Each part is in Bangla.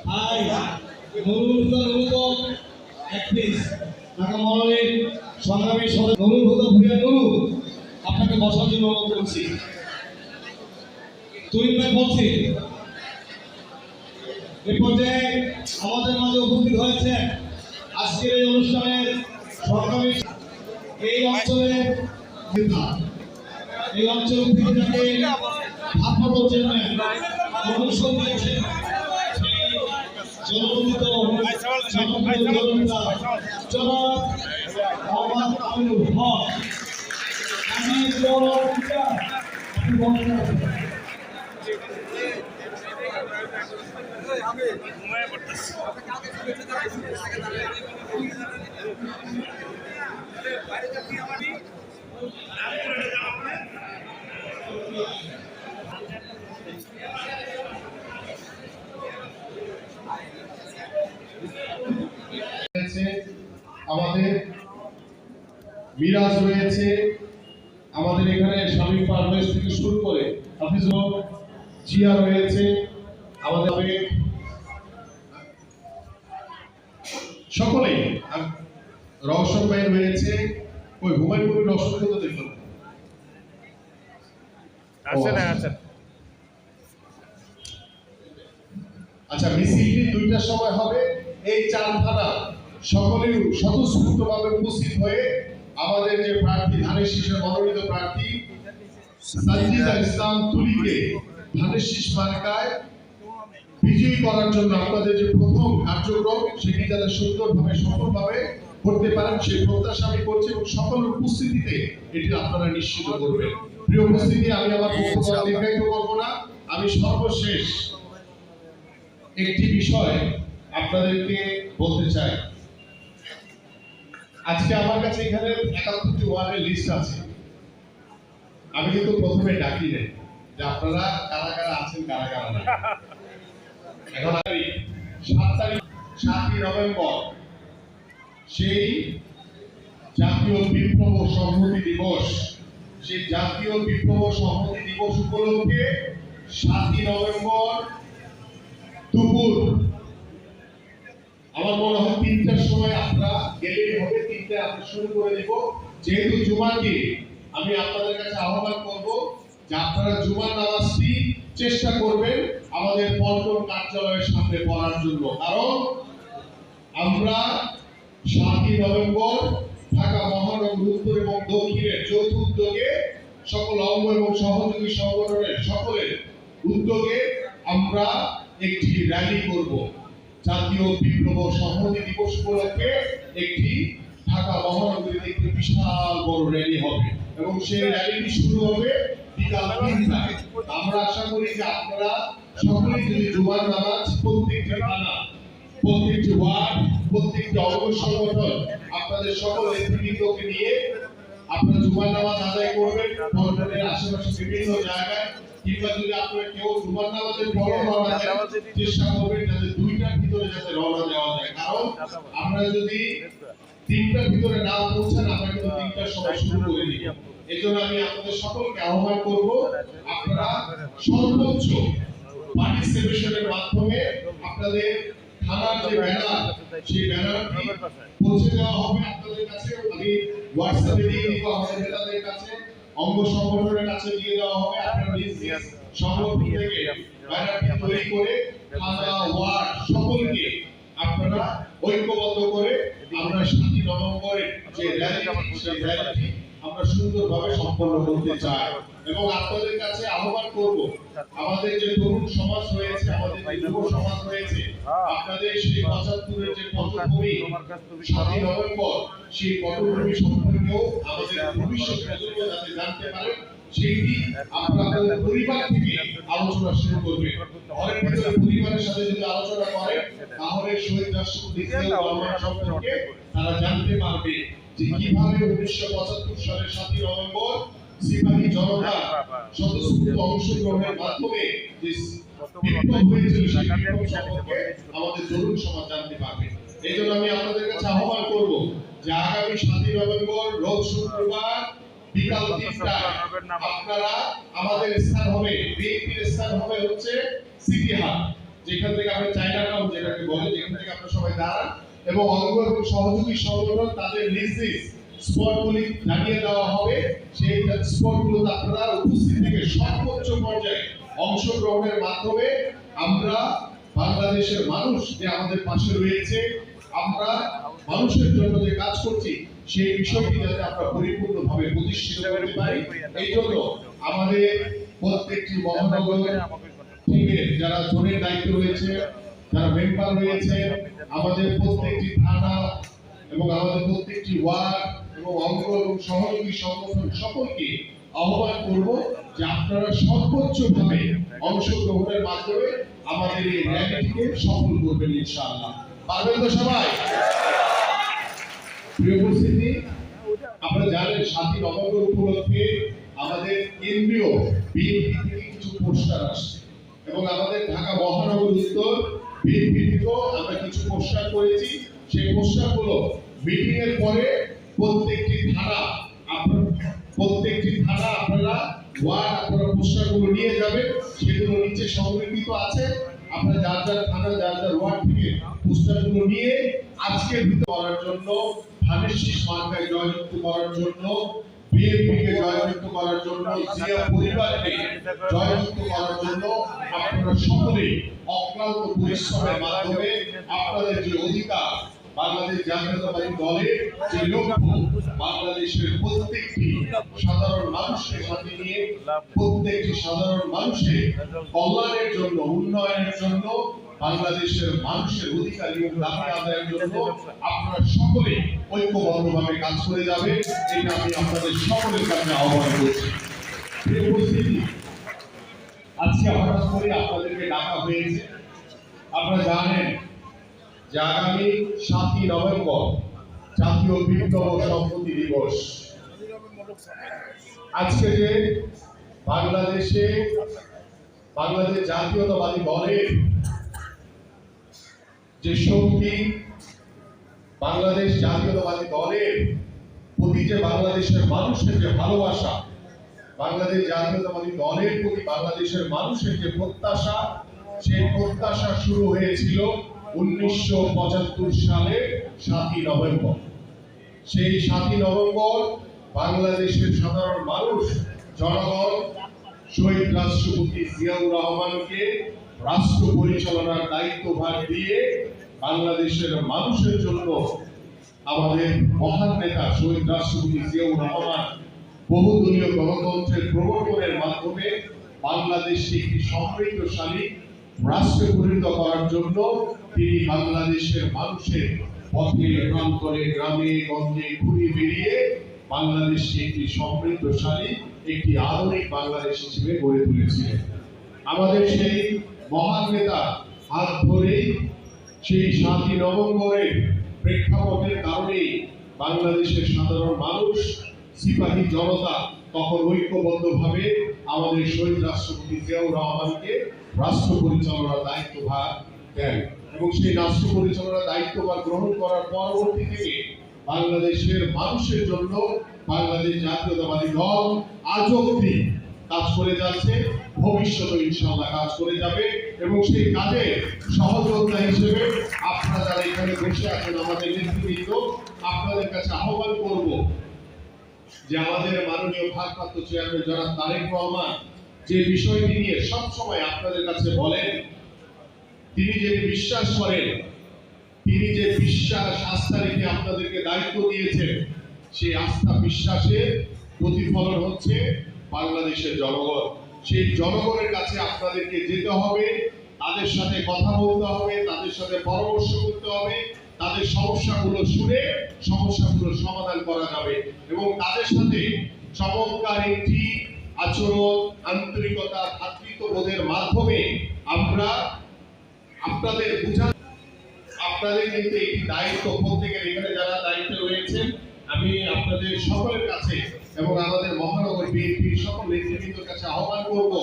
হাই নুরুল একত্রিশ ঢাকা মহানগরীর সংগ্রামী সদস্য নুরুল হুদা ভূঁইয়া নুরু, আপনাকে বসার জন্য অনুরোধ করছি। তুহিন ভাই বলছি, এ পর্যায়ে আমাদের মাঝে উপস্থিত হয়েছে আজকের এই অনুষ্ঠানের সংগ্রামী এই অঞ্চলের থেকে যাকে ভাবনা চেয়ারম্যান অনুসরণ করেছেন জনপ্রিয় জনাব মোহাম্মদ আমিনুল হক। আমাদের মিরাজ রয়েছে, আমাদের এখানে শামীম পারভেজ থেকে শুরু করে হাফিজুল জিয়া রয়েছে, আমাদের সকলেই রওশন ভাই রয়েছে। ওই হুমায়ুন রওশন তো দেখলাম আচ্ছা, মিছিলটি 2টার সময় হবে। এই 4 থানা সকলেই স্বতঃস্ফূর্তভাবে উপস্থিত হয়ে আমাদের যে প্রার্থী ধানের শীষের মনোনীত প্রার্থী সাজিদা ইসলাম তুলিকে ধানের শীষ মার্কায় বিজয়ী করার জন্য আপনাদের যে প্রথম কার্যক্রম সেটি যাতে সুন্দরভাবে সফলভাবে করতে পারেন সেই প্রত্যাশা আমি করছি এবং সকল উপস্থিতিতে এটি আপনারা নিশ্চিত করবেন। প্রিয় উপস্থিতি, আমি আমার বক্তব্য দীর্ঘায়িত করব না। আমি সর্বশেষ একটি বিষয় আপনাদেরকে বলতে চাই। আজকে আমার কাছে এখানে 71টি ওয়ার্ডের লিস্ট আছে। আমি কিন্তু প্রথমে ডাকি নেই যে আপনারা কারা কারা আছেন কারা কারা না। এখন 7 নভেম্বর সেই জাতীয় বিপ্লব সংহতি দিবস, সেই জাতীয় বিপ্লব সংহতি দিবস উপলক্ষে 7 নভেম্বর দুপুর আমার মনে হয় 3টার সময় আপনারা গেলেই হবে। 3টায় আমরা শুরু করে দেব। যেহেতু জুমার দিন, আমি আপনাদের কাছে আহ্বান করব যে আপনারা জুমার নামাজটি চেষ্টা করবেন আমাদের পল্টন কার্যালয়ের সামনে পড়ার জন্য। কারণ আমরা 7 নভেম্বর ঢাকা মহানগর উত্তর এবং দক্ষিণের যৌথ উদ্যোগে সকল অঙ্গ এবং সহযোগী সংগঠনের সকলের উদ্যোগে আমরা একটি র্যালি করব। জাতীয় বিপ্লব সংহতি দিবস উপলক্ষে একটি ঢাকা মহানগরীতে একটি বিশাল বড় র্যালি হবে এবং সেই র্যালিটি শুরু হবে বিকাল 3টায়। আমরা আশা করি যে আপনারা সকলেই যদি জুমার নামাজ প্রত্যেকটি থানা, প্রত্যেকটি ওয়ার্ড, প্রত্যেকটি অঙ্গ সংগঠন আপনাদের সকল নেতৃবৃন্দকে নিয়ে আপনারা জুমার নামাজ আদায় করবেন পল্টনের আশেপাশে বিভিন্ন জায়গায়, কিংবা যদি আপনারা কেউ জুমার নামাজের পরে রওনা দেন চেষ্টা করবেন যাতে 2টার ভিতরে যাতে রওনা দেওয়া যায়। কারণ আমরা যদি 3টার ভিতরে না পৌঁছান আমরা কিন্তু 3টার সময় শুরু করে দিই। এজন্য আমি আপনাদের সকলকে আহ্বান করব আপনারা সর্বোচ্চ পার্টিসিপেশনের মাধ্যমে আপনাদের থানার যে ব্যানার সেই ব্যানারটি পৌঁছে দেওয়া হবে আপনাদের কাছে। আমি হোয়াটসঅ্যাপে দিয়ে দিব, আমাদের নেতাদের কাছে, অঙ্গ সংগঠনের কাছে দিয়ে দেওয়া হবে। আপনারা নিজ নিজ সংগঠন থেকে ব্যানারটি তৈরি করে থানা, ওয়ার্ড সকলকে আপনারা ঐক্যবদ্ধ করে আমরা 7 নভেম্বরের যে র্যালি সেই র্যালিটি আমরা সুন্দরভাবে সম্পন্ন করতে চাই। এবং আপনাদের কাছে আহ্বান করব আমাদের যে তরুণ সমাজ রয়েছে, আমাদের যে যুব সমাজ রয়েছে, আপনাদের সেই 75-এর যে পটভূমি 7 নভেম্বর সেই পটভূমি সম্পর্কেও আমাদের ভবিষ্যৎ প্রজন্ম যাতে জানতে পারে সেইটি আপনাদের পরিবার থেকে আলোচনা শুরু করবে। ঘরের ভিতরে পরিবারের সাথে যদি আলোচনা করে তাহলে শহীদ রাষ্ট্রপতি জিয়াউর রহমান সম্পর্কে তারা জানতে পারবে যে কিভাবে 1975 সালের 7 নভেম্বর সিপাহী জনতা স্বতঃস্ফূর্ত অংশগ্রহণের মাধ্যমে যে বিপ্লব হয়েছিল সেই বিপ্লব সম্পর্কে আমাদের তরুণ সমাজ জানতে পারবে। এই জন্য আমি আপনাদের কাছে আহ্বান করব যে আগামী 7 নভেম্বর রোজ শুক্রবার বিকাল 3টায় আপনারা আমাদের স্থান হবে, বিএনপির স্থান হবে হচ্ছে সিটি হাট। যেখান থেকে আমরা চাইনা টাউন যেটাকে বলে, যেখান থেকে আপনারা সবাই দাঁড়ান এবং অঙ্গ এবং সহযোগী সংগঠন তাদের নিজ নিজ স্পটগুলি জানিয়ে দেওয়া হবে। সেই স্পটগুলোতে আপনারা উপস্থিত থেকে সর্বোচ্চ পর্যায়ে অংশগ্রহণের মাধ্যমে আমরা বাংলাদেশের মানুষ যে আমাদের পাশে রয়েছে, আমরা মানুষের জন্য যে কাজ করছি সেই বিষয়টি যাতে আমরা পরিপূর্ণভাবে প্রতিষ্ঠিত করতে পারি। এই জন্য আমাদের প্রত্যেকটি মহানগর টিমের যারা জোনের দায়িত্ব রয়েছে, যারা মেম্বার রয়েছে, আমাদের প্রত্যেকটি থানা এবং আমাদের প্রত্যেকটি ওয়ার্ড এবং অঙ্গ এবং সহযোগী সংগঠন সকলকে আহ্বান করব যে আপনারা সর্বোচ্চভাবে অংশগ্রহণের মাধ্যমে আমাদের এই র্যালিটিকে সফল করবেন ইনশাআল্লাহ। পারবেন তো সবাই? প্রিয় উপস্থিতি, আপনারা জানেন 7ই নভেম্বর উপলক্ষে আমাদের কেন্দ্রীয় বিএনপি থেকে কিছু পোস্টার আসছে এবং আমাদের ঢাকা মহানগর উত্তর বিএনপি থেকেও আমরা কিছু পোস্টার করেছি। সেই পোস্টারগুলো মিটিং এর পরে প্রত্যেকটি থানা আপনারা ওয়ার্ড আপনারা পোস্টারগুলো নিয়ে যাবেন, সেগুলো নিচে সংরক্ষিত আছে। আপনারা যার যার থানা যার যার ওয়ার্ড থেকে পোস্টারগুলো নিয়ে আজকে ভিতর করার জন্য, ধানের শীষ মার্কায় জয়যুক্ত করার জন্য, বিএনপিকে জয়যুক্ত করার জন্য, জিয়া পরিবারকে জয়যুক্ত করার জন্য আপনারা সকলেই অক্লান্ত পরিশ্রমের মাধ্যমে আপনাদের যে অধিকার, বাংলাদেশ জাতীয়তাবাদী দলের যে লক্ষ্য, বাংলাদেশের প্রত্যেকটি সাধারণ মানুষকে সাথে নিয়ে প্রত্যেকটি সাধারণ মানুষের কল্যাণের জন্য, উন্নয়নের জন্য, বাংলাদেশের মানুষের অধিকার এবং দাবি আদায়ের জন্য আপনারা সকলে ঐক্যবদ্ধভাবে কাজ করে যাবে, এটা আমি আপনাদের সকলের কাছে আহ্বান করছি। প্রিয় উপস্থিতি, আজকে হঠাৎ করে আপনাদেরকে ডাকা হয়েছে। আপনারা জানেন যে আগামী 7ই নভেম্বর জাতীয় বিপ্লব সংহতি দিবস। আজকে যে বাংলাদেশ জাতীয়তাবাদী দলের যে শক্তি, বাংলাদেশ জাতীয়তাবাদী দলের প্রতি যে বাংলাদেশের মানুষের যে ভালোবাসা, বাংলাদেশ জাতীয়তাবাদী দলের প্রতি বাংলাদেশের মানুষের যে প্রত্যাশা, সেই প্রত্যাশা শুরু হয়েছিল 1975 সালে 7ই নভেম্বর। সেই 7ই নভেম্বর বাংলাদেশের সাধারণ মানুষ, জনগণ শহীদ রাষ্ট্রপতি জিয়াউর রহমানকে রাষ্ট্র পরিচালনার দায়িত্বভার দিয়ে বাংলাদেশের মানুষের জন্য আমাদের মহান নেতা শহীদ রাষ্ট্রপতি জিয়াউর রহমান বহুদলীয় গণতন্ত্রের প্রবর্তনের মাধ্যমে বাংলাদেশকে একটি সমৃদ্ধশালী রাষ্ট্রে পরিণত করার জন্য তিনি বাংলাদেশের মানুষের পথে প্রান্তরে গ্রামে গঞ্জে ঘুরে বেরিয়ে বাংলাদেশকে একটি সমৃদ্ধশালী একটি আধুনিক বাংলাদেশ হিসেবে গড়ে তুলেছিলেন। আমাদের সেই মহান নেতা হাত ধরেই সেই 7ই নভেম্বরের প্রেক্ষাপটের কারণেই বাংলাদেশের সাধারণ মানুষ, সিপাহী জনতা তখন ঐক্যবদ্ধভাবে আমাদের শহীদ রাষ্ট্রপতি জিয়াউর রহমানকে রাষ্ট্র পরিচালনার দায়িত্বভার দেন এবং সেই রাষ্ট্র পরিচালনার দায়িত্বভার গ্রহণ করার পরবর্তী থেকে বাংলাদেশের মানুষের জন্য বাংলাদেশ জাতীয়তাবাদী দল আজ অবধি কাজ করে যাচ্ছে, ভবিষ্যতে ইনশাআল্লাহ কাজ করে যাবে এবং সেই কাজে সহযোগিতা হিসেবে আপনারা যারা এখানে বসে আছেন আমাদের নেতৃবৃন্দ, আপনাদের কাছে আহ্বান করব যে আমাদের মাননীয় ভারপ্রাপ্ত চেয়ারম্যান জনাব তারেক রহমান যে বিষয়টি নিয়ে সবসময় আপনাদের কাছে বলেন, তিনি যে বিশ্বাস করেন, তিনি যে বিশ্বাস আস্থা রেখে আপনাদেরকে দায়িত্ব দিয়েছেন, সেই আস্থা বিশ্বাসের প্রতিফলন হচ্ছে বাংলাদেশের জনগণ। সেই জনগণের কাছে আপনাদেরকে যেতে হবে, তাদের সাথে কথা বলতে হবে, তাদের সাথে পরামর্শ করতে হবে, তাদের সমস্যাগুলো শুনে সমস্যাগুলো সমাধান করা যাবে এবং তাদের সাথে চমৎকার একটি আচরণ, আন্তরিকতা, ভ্রাতৃত্ববোধের মাধ্যমে আমরা আপনাদের বুঝান। আপনাদের কিন্তু একটি দায়িত্ব, প্রত্যেকের এখানে যারা দায়িত্বে রয়েছেন, আমি আপনাদের সকলের কাছে এবং আমাদের মহানগর বিএনপির সকল নেতৃবৃন্দের কাছে আহ্বান করব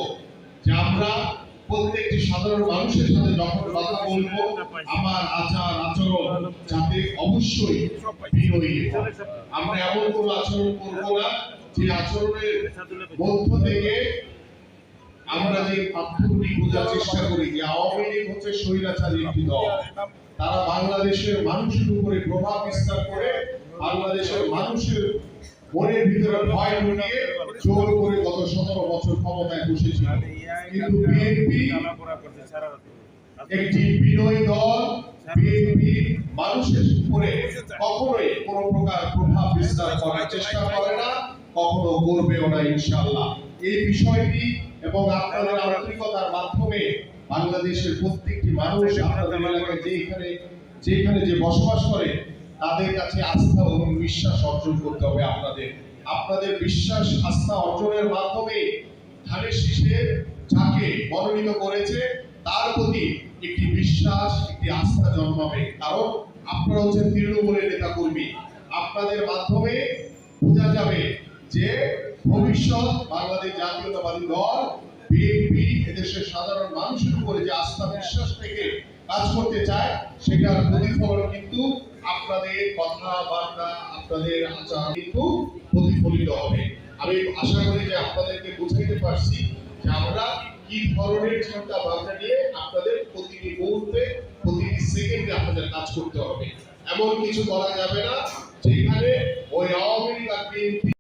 যে আমরা প্রত্যেকটি সাধারণ মানুষের সাথে যখন কথা বলবো, আমার আচার আচরণ যাতে অবশ্যই বিনয়ী। আমরা এমন কোনো আচরণ করবো না যে আচরণের মধ্য থেকে আমরা যে পাঠ্যটি বোঝার চেষ্টা করি যে আওয়ামী লীগ হচ্ছে স্বৈরাচারী একটি দল, তারা বাংলাদেশের মানুষের উপরে প্রভাব বিস্তার করে বাংলাদেশের মানুষের মনের ভিতরে ভয় ঢুকিয়ে জোর করে গত 17 বছর ক্ষমতায় বসেছিল। কিন্তু বিএনপি একটি বিনয়ী দল, বিএনপি মানুষের উপরে কখনোই কোনো প্রকার প্রভাব বিস্তার করার চেষ্টা করে না, কখনো করবেও না ইনশাআল্লাহ। এই বিষয়টি এবং আপনাদের আন্তরিকতার মাধ্যমে বাংলাদেশের প্রত্যেকটি মানুষ আপনাদের এলাকায় যেখানে যে বসবাস করে তাদের কাছে আস্থা এবং বিশ্বাস অর্জন করতে হবে। আপনাদের বিশ্বাস আস্থা অর্জনের মাধ্যমে ধানের শীষে যাকে মনোনীত করেছে তার প্রতি একটি বিশ্বাস, একটি আস্থা জন্মাবে। কারণ আপনারা হচ্ছেন তৃণমূলের নেতা কর্মী, আপনাদের মাধ্যমে বোঝা যাবে যে ভবিষ্যৎ বাংলাদেশ জাতীয়তাবাদী দল বিএনপি এদেশের সাধারণ মানুষের উপরে যে আস্থা বিশ্বাস থেকে কাজ করতে চায় সেটার প্রতিফলন কিন্তু আপনাদের কথাবার্তা, আপনাদের আচার কিন্তু প্রতিফলিত হবে। আমি আশা করি যে আপনাদেরকে বুঝাইতে পারছি যে আমরা কি ধরনের চিন্তা ভাবনা নিয়ে আপনাদের প্রতিটি মুহূর্তে প্রতিটি সেকেন্ডে আপনাদের কাজ করতে হবে। এমন কিছু করা যাবে না যেখানে ওই আওয়ামী লীগ আর বিএনপি